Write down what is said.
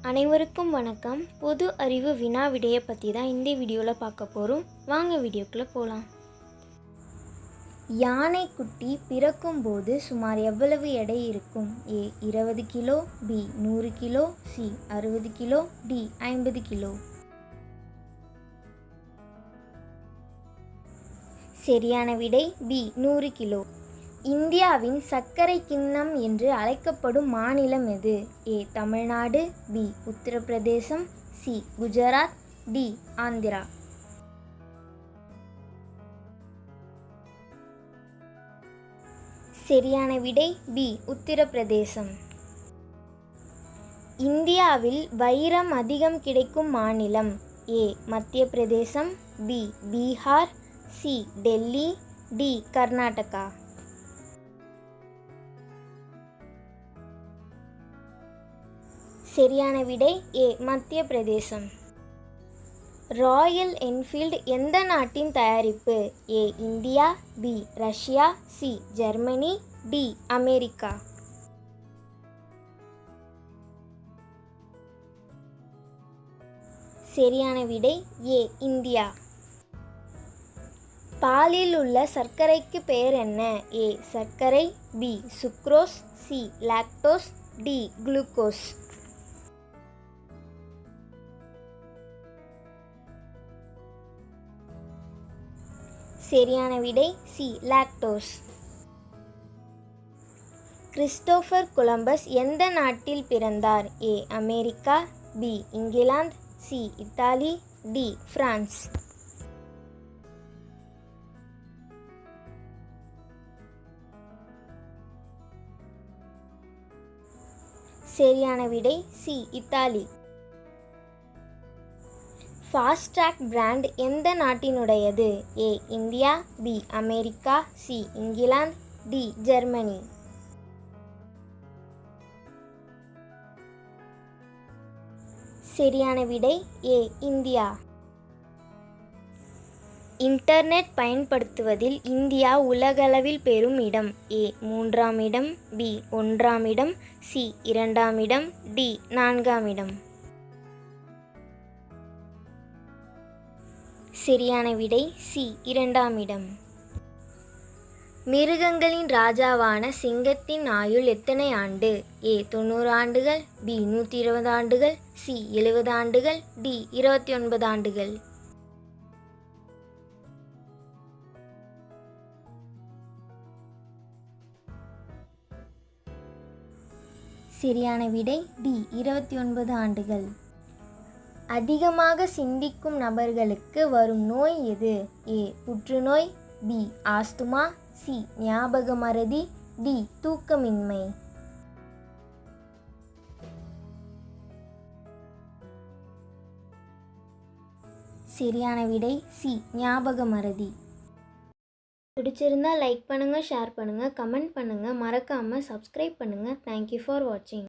அனைவருக்கும் வணக்கம். பொது அறிவு வினா விடையை பற்றி தான் இந்த வீடியோவில் பார்க்க போகிறோம். வாங்க வீடியோக்குள்ளே போகலாம். யானைக்குட்டி பிறக்கும்போது சுமார் எவ்வளவு எடை இருக்கும்? A 20 kilo, B 100 kilo, C 60 kilo, D 50 kilo. சரியான விடை பி 100 கிலோ. இந்தியாவின் சர்க்கரை கிண்ணம் என்று அழைக்கப்படும் மாநிலம் எது? A Tamil Nadu, B Uttar Pradesh, C Gujarat, D Andhra. சரியான விடை பி உத்தரப்பிரதேசம். இந்தியாவில் வைரம் அதிகம் கிடைக்கும் மாநிலம்? A Madhya Pradesh, B Bihar, C Delhi, D Karnataka. சரியான விடை ஏ மத்திய பிரதேசம். ராயல் என்ஃபீல்டு எந்த நாட்டின் தயாரிப்பு? A India, B Russia, C Germany, D America. சரியான விடை ஏ இந்தியா. பாலில் உள்ள சர்க்கரைக்கு பெயர் என்ன? ஏ சர்க்கரை, B sucrose, C lactose, D glucose. சரியான விடை சி லாக்டோஸ். கிறிஸ்டோபர் கொலம்பஸ் எந்த நாட்டில் பிறந்தார்? A America, B England, C Italy, D France. சரியான விடை சி இத்தாலி. ஃபாஸ்ட்ராக் பிராண்ட் எந்த நாட்டினுடையது? A India, B America, C England, D Germany. சரியான விடை ஏ இந்தியா. இன்டர்நெட் பயன்படுத்துவதில் இந்தியா உலகளவில் பெறும் இடம்? ஏ 3ஆம் இடம், பி 1ஆம் இடம், சி 2ஆம் இடம், டி 4ஆம் இடம். சரியான விடை சி 2ஆம் இடம். மிருகங்களின் ராஜாவான சிங்கத்தின் ஆயுள் எத்தனை ஆண்டு? ஏ 90 ஆண்டுகள், பி 120 ஆண்டுகள், சி 70 ஆண்டுகள், டி 29 ஆண்டுகள். சரியான விடை டி 29 ஆண்டுகள். அதிகமாக சிந்திக்கும் நபர்களுக்கு வரும் நோய் எது? ஏ புற்றுநோய், பி ஆஸ்துமா, சி ஞாபக மறதி, டி தூக்கமின்மை. சரியான விடை சி ஞாபக மறதி. பிடிச்சிருந்தா லைக் பண்ணுங்கள், ஷேர் பண்ணுங்கள், கமெண்ட் பண்ணுங்கள், மறக்காமல் சப்ஸ்கிரைப் பண்ணுங்கள். தேங்க்யூ ஃபார் வாட்சிங்.